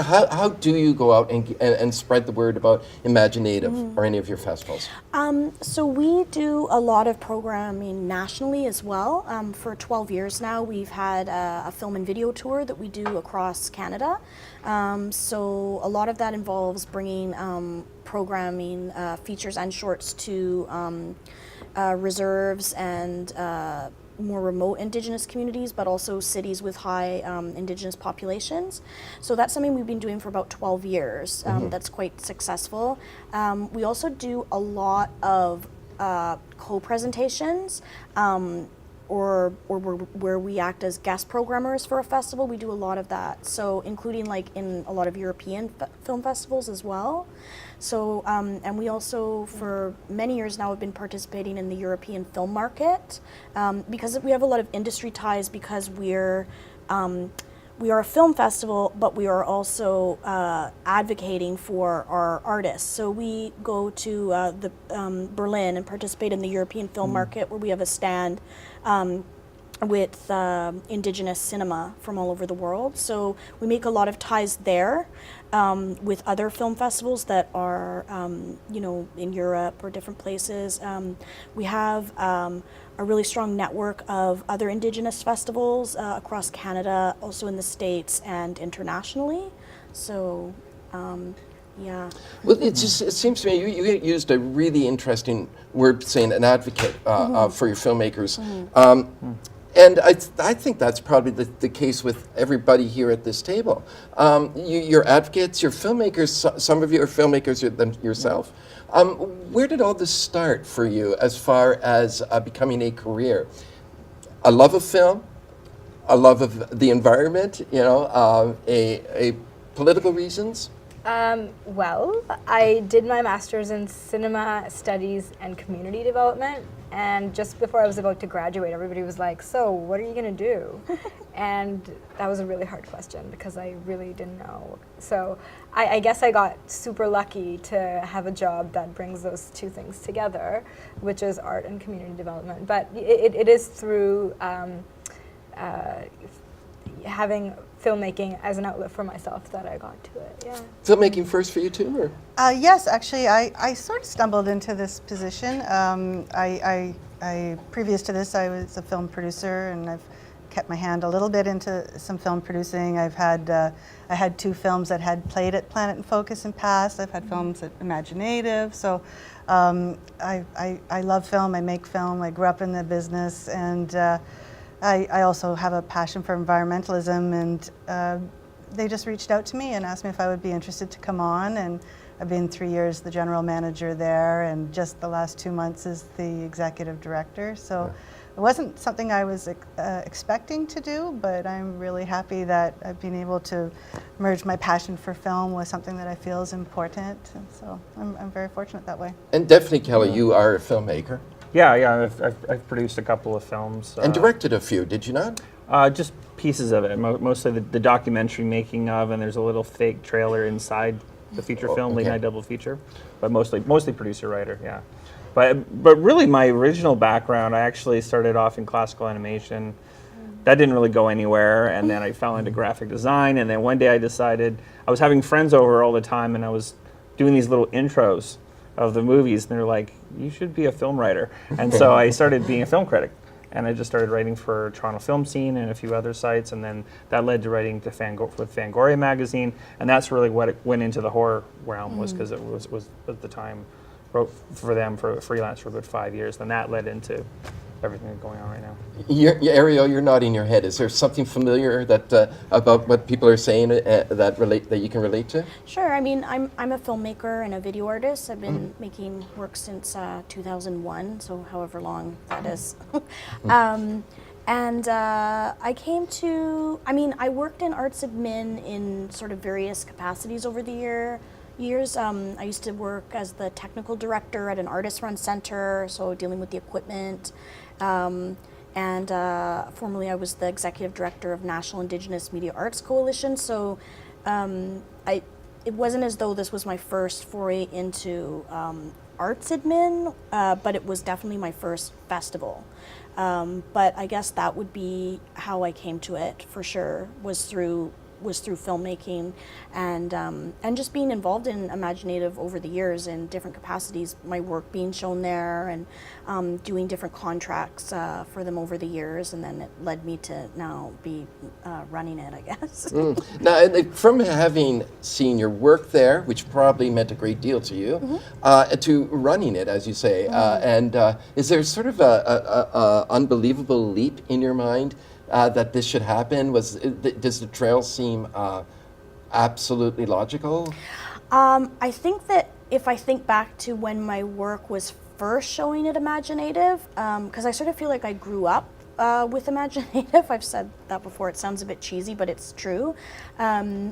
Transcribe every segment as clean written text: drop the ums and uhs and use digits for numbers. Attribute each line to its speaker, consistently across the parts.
Speaker 1: Yeah, how do you go out and spread the word about Imaginative or any of your festivals?
Speaker 2: So we do a lot of programming nationally as well. For 12 years now, we've had a film and video tour that we do across Canada. So a lot of that involves bringing programming, features and shorts to reserves and more remote Indigenous communities, but also cities with high Indigenous populations. So that's something we've been doing for about 12 years. That's quite successful. We also do a lot of co-presentations, or where we act as guest programmers for a festival. We do a lot of that. So including like in a lot of European film festivals as well. So, and we also, for many years now, have been participating in the European film market because we have a lot of industry ties, because we are a film festival, but we are also advocating for our artists. So we go to the Berlin and participate in the European film market, where we have a stand with Indigenous cinema from all over the world. So we make a lot of ties there with other film festivals that are, in Europe or different places. We have a really strong network of other Indigenous festivals across Canada, also in the States and internationally. So, yeah.
Speaker 1: Well, it seems to me you used a really interesting word, saying an advocate for your filmmakers. And I think that's probably the case with everybody here at this table. You're advocates, you're filmmakers, some of you are filmmakers yourself. Where did all this start for you as far as becoming a career? A love of film, a love of the environment, a political reasons?
Speaker 3: Well, I did my master's in cinema studies and community development, and just before I was about to graduate, everybody was like, so what are you going to do? And that was a really hard question because I really didn't know. So I guess I got super lucky to have a job that brings those two things together, which is art and community development. But it is through having filmmaking as an outlet for myself that I got to it, yeah.
Speaker 1: Filmmaking first for you too, or?
Speaker 4: Yes, actually, I sort of stumbled into this position. Previous to this, I was a film producer, and I've kept my hand a little bit into some film producing. I had 2 films that had played at Planet in Focus in past. I've had films at Imaginative. So I love film. I make film. I grew up in the business, and I also have a passion for environmentalism, and they just reached out to me and asked me if I would be interested to come on, and I've been 3 years the general manager there, and just the last 2 months as the executive director. So it wasn't something I was expecting to do, but I'm really happy that I've been able to merge my passion for film with something that I feel is important, and so I'm very fortunate that way.
Speaker 1: And definitely, Kelly, you are a filmmaker.
Speaker 5: Yeah, I've produced a couple of films.
Speaker 1: And directed a few, did you not?
Speaker 5: Just pieces of it, mostly the documentary making of, and there's a little fake trailer inside the feature film, late night double feature, but mostly producer writer, yeah. But really, my original background, I actually started off in classical animation. That didn't really go anywhere, and then I fell into graphic design, and then one day I decided, I was having friends over all the time, and I was doing these little intros of the movies, and they're like, you should be a film writer. And so I started being a film critic, and I just started writing for Toronto Film Scene and a few other sites, and then that led to writing to with Fangoria magazine, and that's really what it went into the horror realm, was because it was at the time, wrote for them for freelance for a good 5 years, and that led into everything that's going on right now.
Speaker 1: Ariel, you're nodding your head. Is there something familiar that about what people are saying that you can relate to?
Speaker 2: Sure. I mean, I'm a filmmaker and a video artist. I've been making work since 2001, so however long that is. And I came to, I worked in arts admin in sort of various capacities over the years. I used to work as the technical director at an artist-run center, so dealing with the equipment. And formerly I was the executive director of National Indigenous Media Arts Coalition. So it wasn't as though this was my first foray into arts admin, but it was definitely my first festival. But I guess that would be how I came to it, for sure, was through was through filmmaking, and just being involved in Imaginative over the years in different capacities. My work being shown there, and doing different contracts for them over the years, and then it led me to now be running it, I guess.
Speaker 1: Now, from having seen your work there, which probably meant a great deal to you, to running it, as you say, and is there sort of a unbelievable leap in your mind that this should happen? Does the trail seem absolutely logical?
Speaker 2: I think that if I think back to when my work was first showing at Imaginative, because I sort of feel like I grew up with Imaginative. I've said that before. It sounds a bit cheesy, but it's true.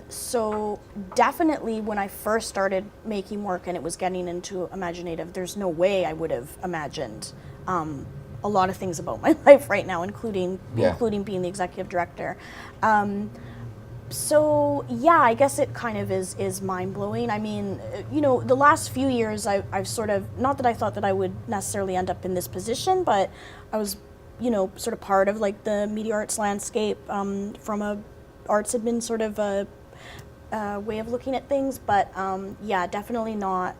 Speaker 2: So definitely when I first started making work and it was getting into Imaginative, there's no way I would have imagined a lot of things about my life right now, including being the executive director. So yeah, I guess it kind of is mind-blowing. I mean, the last few years I've sort of, not that I thought that I would necessarily end up in this position, but I was, sort of part of like the media arts landscape from a arts admin sort of a way of looking at things. But yeah, definitely not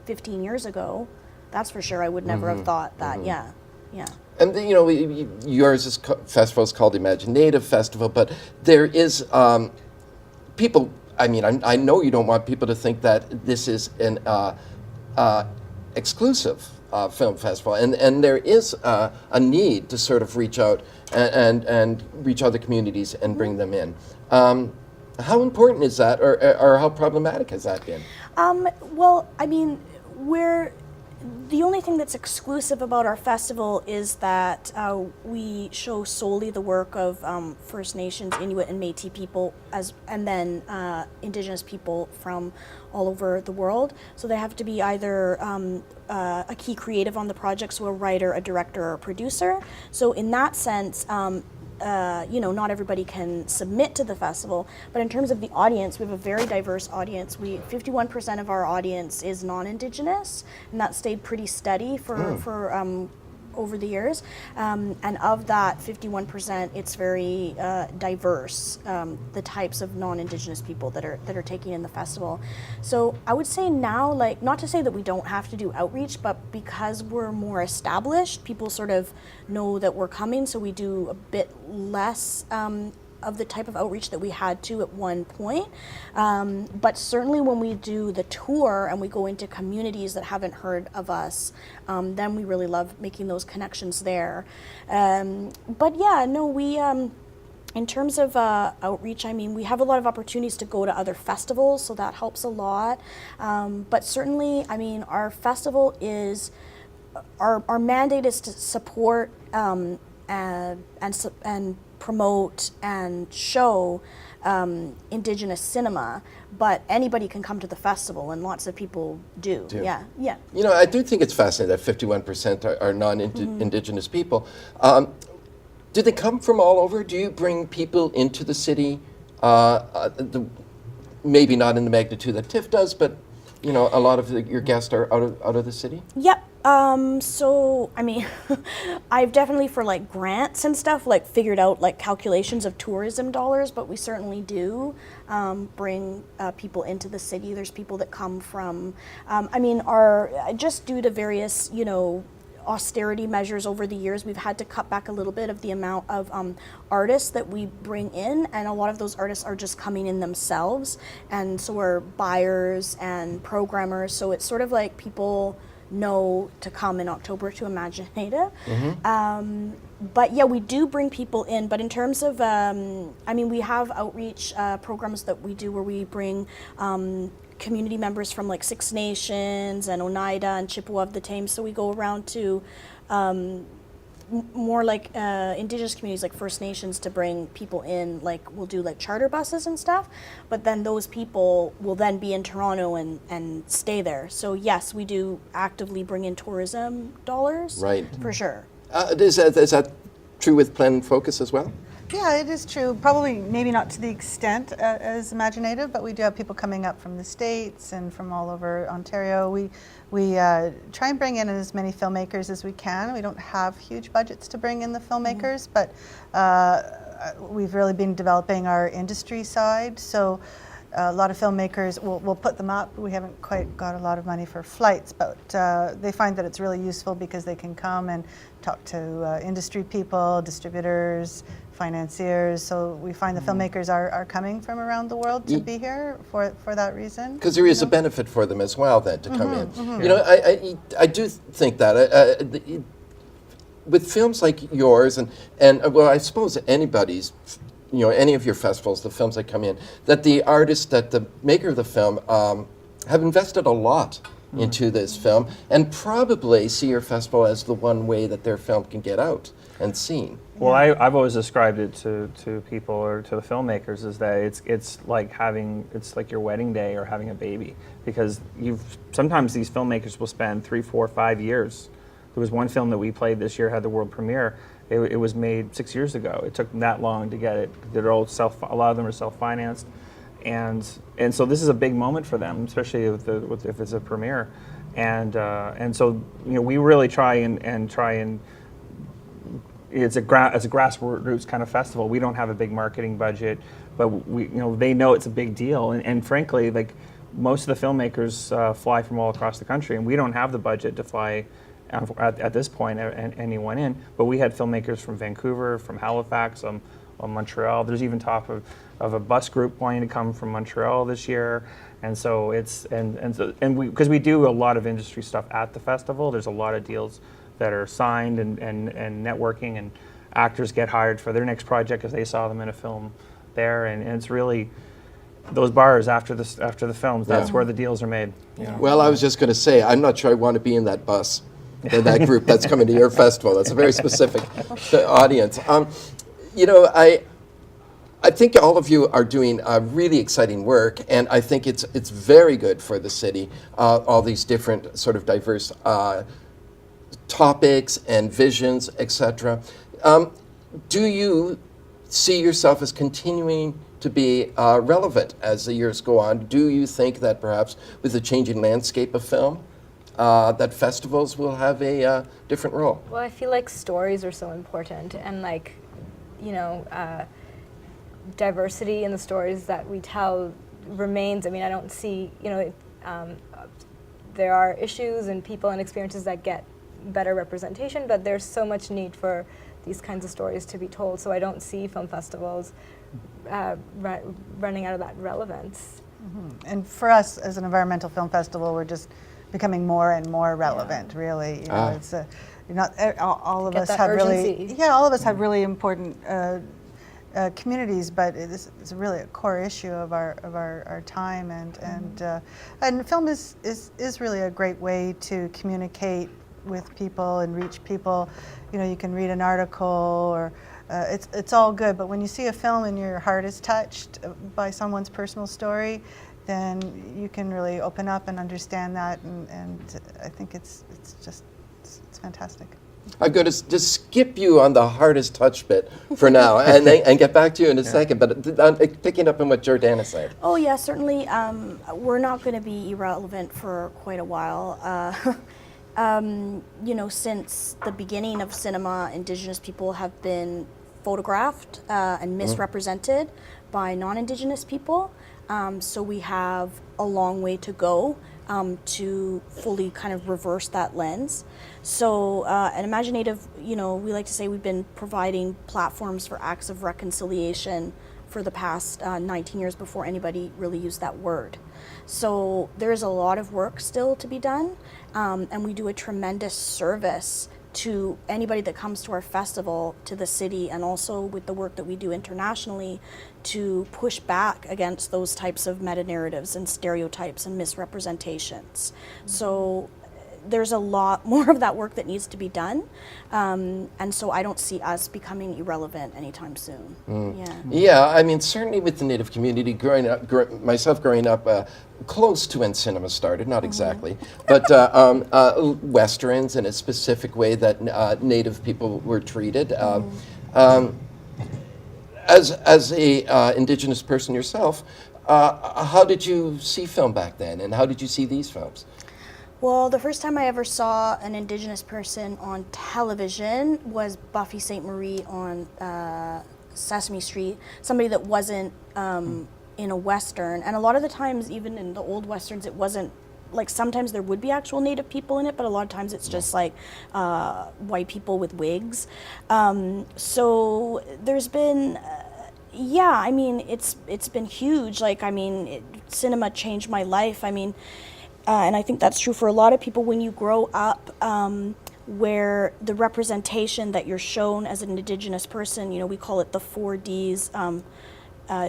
Speaker 2: 15 years ago. That's for sure. I would never have thought that. Yeah.
Speaker 1: And yours festival is called Imaginative Festival, but there is people. I mean, I know you don't want people to think that this is an exclusive film festival, and there is a need to sort of reach out and reach other communities and bring them in. How important is that, or how problematic has that been?
Speaker 2: Well, I mean, the only thing that's exclusive about our festival is that we show solely the work of First Nations, Inuit, and Métis people, and then Indigenous people from all over the world. So they have to be either a key creative on the project, so a writer, a director, or a producer. So in that sense, not everybody can submit to the festival, but in terms of the audience, we have a very diverse audience. 51% of our audience is non-Indigenous, and that stayed pretty steady for over the years. And of that 51%, it's very diverse, the types of non-Indigenous people that are taking in the festival. So I would say now, like, not to say that we don't have to do outreach, but because we're more established, people sort of know that we're coming, so we do a bit less of the type of outreach that we had to at one point. But certainly when we do the tour and we go into communities that haven't heard of us, then we really love making those connections there. But yeah, no, we, in terms of outreach, I mean, we have a lot of opportunities to go to other festivals, so that helps a lot. But certainly, I mean, our festival is, our mandate is to support and promote and show Indigenous cinema, but anybody can come to the festival, and lots of people do. Yeah.
Speaker 1: I do think it's fascinating that 51% are non-Indigenous people. Do they come from all over? Do you bring people into the city? Maybe not in the magnitude that TIFF does, but a lot of your guests are out of the city?
Speaker 2: Yep. So, I mean, I've definitely, for like grants and stuff, like figured out like calculations of tourism dollars, but we certainly do bring people into the city. There's people that come from, just due to various, austerity measures over the years, we've had to cut back a little bit of the amount of artists that we bring in, and a lot of those artists are just coming in themselves, and so are buyers and programmers, so it's sort of like people know to come in October to Imaginative. But yeah, we do bring people in, but in terms of, we have outreach programs that we do where we bring community members from like Six Nations and Oneida and Chippewa of the Thames, so we go around to more like Indigenous communities like First Nations to bring people in, like we'll do like charter buses and stuff, but then those people will then be in Toronto and stay there. So yes, we do actively bring in tourism dollars.
Speaker 1: Right.
Speaker 2: For sure.
Speaker 1: Is that true with Plan and Focus as well?
Speaker 4: Yeah, it is true. Probably maybe not to the extent as Imaginative, but we do have people coming up from the States and from all over Ontario. We try and bring in as many filmmakers as we can. We don't have huge budgets to bring in the filmmakers, but we've really been developing our industry side. So a lot of filmmakers will put them up. We haven't quite got a lot of money for flights, but they find that it's really useful because they can come and talk to industry people, distributors, financiers. So we find the filmmakers are coming from around the world to be here for that reason.
Speaker 1: Because there is a benefit for them as well then to come in. You know, I do think that with films like yours and well, I suppose anybody's, you know, any of your festivals, the films that come in, that the artist, that the maker of the film have invested a lot into this film and probably see your festival as the one way that their film can get out and seen.
Speaker 5: Well, I've always described it to people or to the filmmakers is that it's like your wedding day or having a baby, because sometimes these filmmakers will spend 3, 4, 5 years. There was one film that we played this year, had the world premiere. It was made 6 years ago. It took them that long to get it. They're all a lot of them are self-financed, and so this is a big moment for them, especially if it's a premiere, and so you know we really try and it's a grassroots kind of festival. We don't have a big marketing budget, but they know it's a big deal, and frankly, like most of the filmmakers fly from all across the country, and we don't have the budget to fly. At this point, anyone in, but we had filmmakers from Vancouver, from Halifax, Montreal. There's even talk of a bus group wanting to come from Montreal this year, and so because we do a lot of industry stuff at the festival. There's a lot of deals that are signed and networking, and actors get hired for their next project because they saw them in a film there, and it's really those bars after the films. That's where the deals are made. You know?
Speaker 1: Well, I was just going to say, I'm not sure I want to be in that bus. In that group that's coming to your festival. That's a very specific audience. You know, I think all of you are doing really exciting work, and I think it's very good for the city, all these different sort of diverse topics and visions, etc. Do you see yourself as continuing to be relevant as the years go on? Do you think that perhaps with the changing landscape of film, that festivals will have a different role?
Speaker 3: Well, I feel like stories are so important, and like, you know, diversity in the stories that we tell remains. I mean, I don't see, you know, there are issues and people and experiences that get better representation, but there's so much need for these kinds of stories to be told. So I don't see film festivals running out of that relevance.
Speaker 4: And for us, as an environmental film festival, we're just becoming more and more relevant. Really, you know, it's not all of
Speaker 3: Get
Speaker 4: us
Speaker 3: that
Speaker 4: have
Speaker 3: urgency.
Speaker 4: all of us have really important communities, but it's really a core issue of our time, and film is really a great way to communicate with people and reach people. You know, you can read an article or it's all good, but when you see a film and your heart is touched by someone's personal story, then you can really open up and understand that, and I think it's fantastic.
Speaker 1: I'm going to just skip you on the hardest touch bit for now, and get back to you in a second. But I'm picking up on what Jordana said.
Speaker 2: Oh yeah, certainly. We're not going to be irrelevant for quite a while. You know, since the beginning of cinema, Indigenous people have been photographed and misrepresented by non-Indigenous people. So we have a long way to go to fully kind of reverse that lens. So at Imaginative, you know, we like to say we've been providing platforms for acts of reconciliation for the past 19 years before anybody really used that word. So there is a lot of work still to be done, and we do a tremendous service to anybody that comes to our festival, to the city, and also with the work that we do internationally to push back against those types of meta-narratives and stereotypes and misrepresentations. So there's a lot more of that work that needs to be done, and so I don't see us becoming irrelevant anytime soon.
Speaker 1: Yeah, I mean, certainly with the Native community, myself growing up close to when cinema started, not exactly, but Westerns in a specific way that Native people were treated. As a Indigenous person yourself, how did you see film back then, and how did you see these films?
Speaker 2: Well, the first time I ever saw an Indigenous person on television was Buffy St. Marie on Sesame Street, somebody that wasn't in a Western. And a lot of the times, even in the old Westerns, it wasn't, like sometimes there would be actual Native people in it, but a lot of times it's just like white people with wigs. So there's been, yeah, I mean, it's been huge. Like, I mean, cinema changed my life. I mean, and I think that's true for a lot of people when you grow up where the representation that you're shown as an Indigenous person, you know, we call it the 4Ds,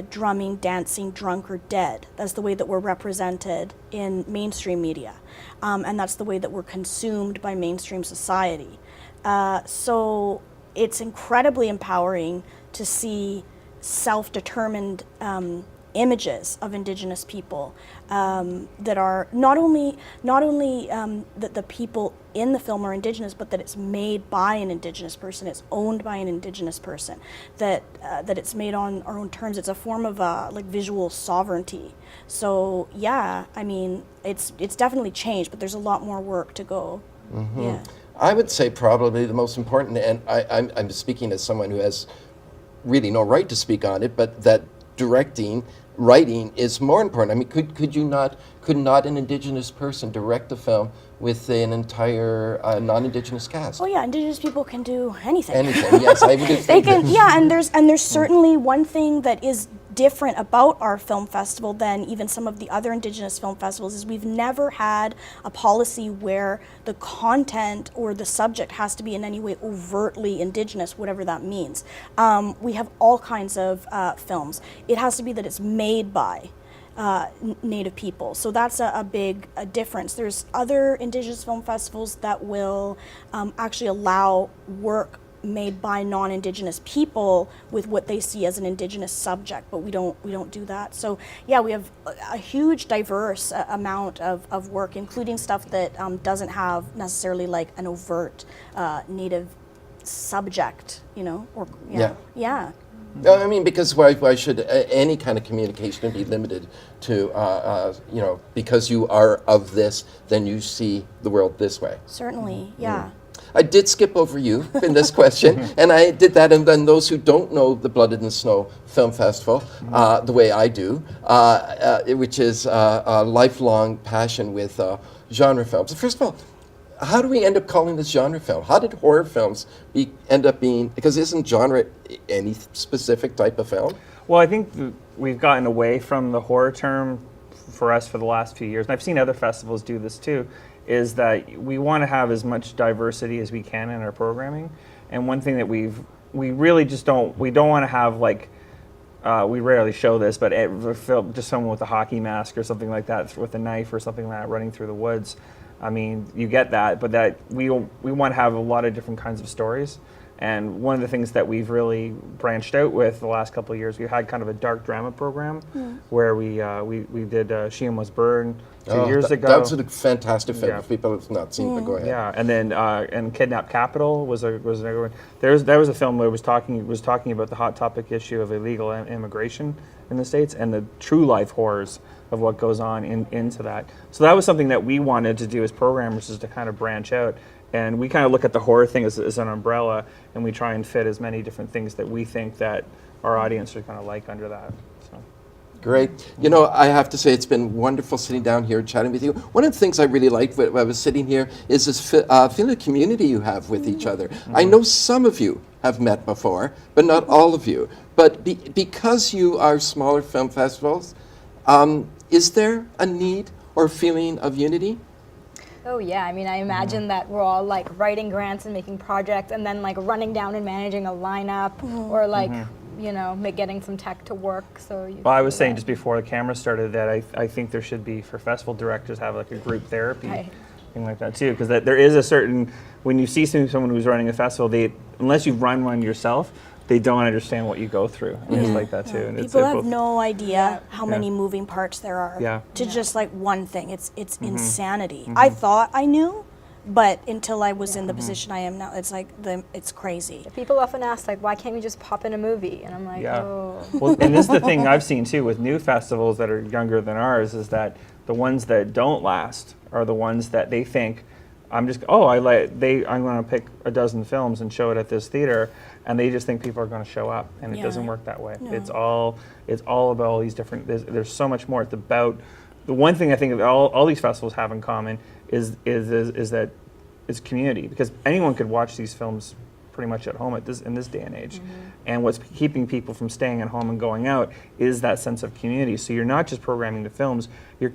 Speaker 2: drumming, dancing, drunk, or dead. That's the way that we're represented in mainstream media. And that's the way that we're consumed by mainstream society. So it's incredibly empowering to see self-determined images of Indigenous people that are not only that the people in the film are Indigenous, but that it's made by an Indigenous person, it's owned by an Indigenous person, that it's made on our own terms. It's a form of like visual sovereignty. So yeah, I mean, it's definitely changed, but there's a lot more work to go. Mm-hmm. Yeah.
Speaker 1: I would say probably the most important, and I'm speaking as someone who has really no right to speak on it, but that directing, writing is more important. I mean, could not an Indigenous person direct a film with an entire non-Indigenous cast?
Speaker 2: Oh yeah, Indigenous people can do anything.
Speaker 1: Anything, yes, I would agree.
Speaker 2: They can, yeah, and there's certainly one thing that is different about our film festival than even some of the other Indigenous film festivals is we've never had a policy where the content or the subject has to be in any way overtly Indigenous, whatever that means. We have all kinds of films. It has to be that it's made by Native people. So that's a big difference. There's other Indigenous film festivals that will actually allow work made by non-Indigenous people with what they see as an Indigenous subject, but we don't do that. So yeah, we have a huge diverse amount of work, including stuff that doesn't have necessarily like an overt Native subject, you know, or yeah.
Speaker 1: No, I mean, because why should any kind of communication be limited to, you know, because you are of this, then you see the world this way?
Speaker 2: Certainly, yeah.
Speaker 1: I did skip over you in this question, and I did that, and then those who don't know the Blood in the Snow Film Festival, the way I do, which is a lifelong passion with genre films. First of all, how do we end up calling this genre film? How did horror films end up being, because isn't genre any specific type of film?
Speaker 5: Well, I think we've gotten away from the horror term for us for the last few years, and I've seen other festivals do this too, is that we want to have as much diversity as we can in our programming. And one thing that we really just don't want to have, like, we rarely show this, but just someone with a hockey mask or something like that, with a knife or something like that, running through the woods. I mean, you get that, but that we want to have a lot of different kinds of stories. And one of the things that we've really branched out with the last couple of years, we had kind of a dark drama program where we did She Almost Burned 2 years ago.
Speaker 1: That was a fantastic film.
Speaker 5: Yeah.
Speaker 1: If people have not seen it, but go ahead.
Speaker 5: Yeah, and then and Kidnap Capital was another one. That was a film where it was talking about the hot topic issue of illegal immigration in the States and the true life horrors of what goes on into that. So that was something that we wanted to do as programmers, is to kind of branch out. And we kind of look at the horror thing as an umbrella, and we try and fit as many different things that we think that our audience are going to like under that. So.
Speaker 1: Great. You know, I have to say it's been wonderful sitting down here chatting with you. One of the things I really liked when I was sitting here is this feeling of community you have with each other. I know some of you have met before, but not all of you. But because you are smaller film festivals, is there a need or feeling of unity?
Speaker 3: Oh yeah, I mean, I imagine that we're all like writing grants and making projects and then like running down and managing a lineup or like, you know, getting some tech to work. So
Speaker 5: Well, I was saying just before the camera started that I think there should be, for festival directors, have like a group therapy thing like that too, because there is a certain, when you see someone who's running a festival, unless you've run one yourself, they don't understand what you go through. And it's like that too. And
Speaker 2: People have no idea how many moving parts there are to just like one thing. It's insanity. I thought I knew, but until I was in the position I am now, it's like it's crazy.
Speaker 3: People often ask, like, why can't we just pop in a movie? And I'm like, oh.
Speaker 5: Well, and this is the thing I've seen too with new festivals that are younger than ours, is that the ones that don't last are the ones that they think I'm going to pick a dozen films and show it at this theater, and they just think people are going to show up, and it
Speaker 2: Yeah.
Speaker 5: doesn't work that way.
Speaker 2: No.
Speaker 5: It's all about all these different. There's so much more. It's about the one thing I think that all these festivals have in common is that it's community, because anyone could watch these films pretty much at home in this day and age. And what's keeping people from staying at home and going out is that sense of community. So you're not just programming the films, you're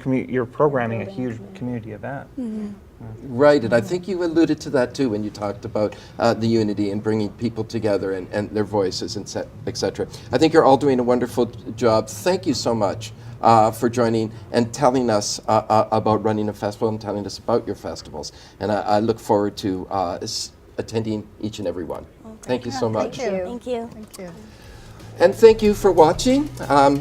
Speaker 5: programming a huge community event.
Speaker 1: Right, and I think you alluded to that too when you talked about the unity and bringing people together and their voices, and et cetera. I think you're all doing a wonderful job. Thank you so much for joining and telling us about running a festival and telling us about your festivals. And I look forward to attending each and every one. Thank you so much.
Speaker 4: Thank you.
Speaker 2: Thank you.
Speaker 4: Thank you.
Speaker 1: And thank you for watching.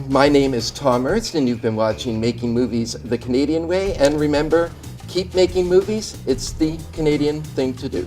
Speaker 1: My name is Tom Ernst, and you've been watching Making Movies the Canadian Way. And remember, keep making movies. It's the Canadian thing to do.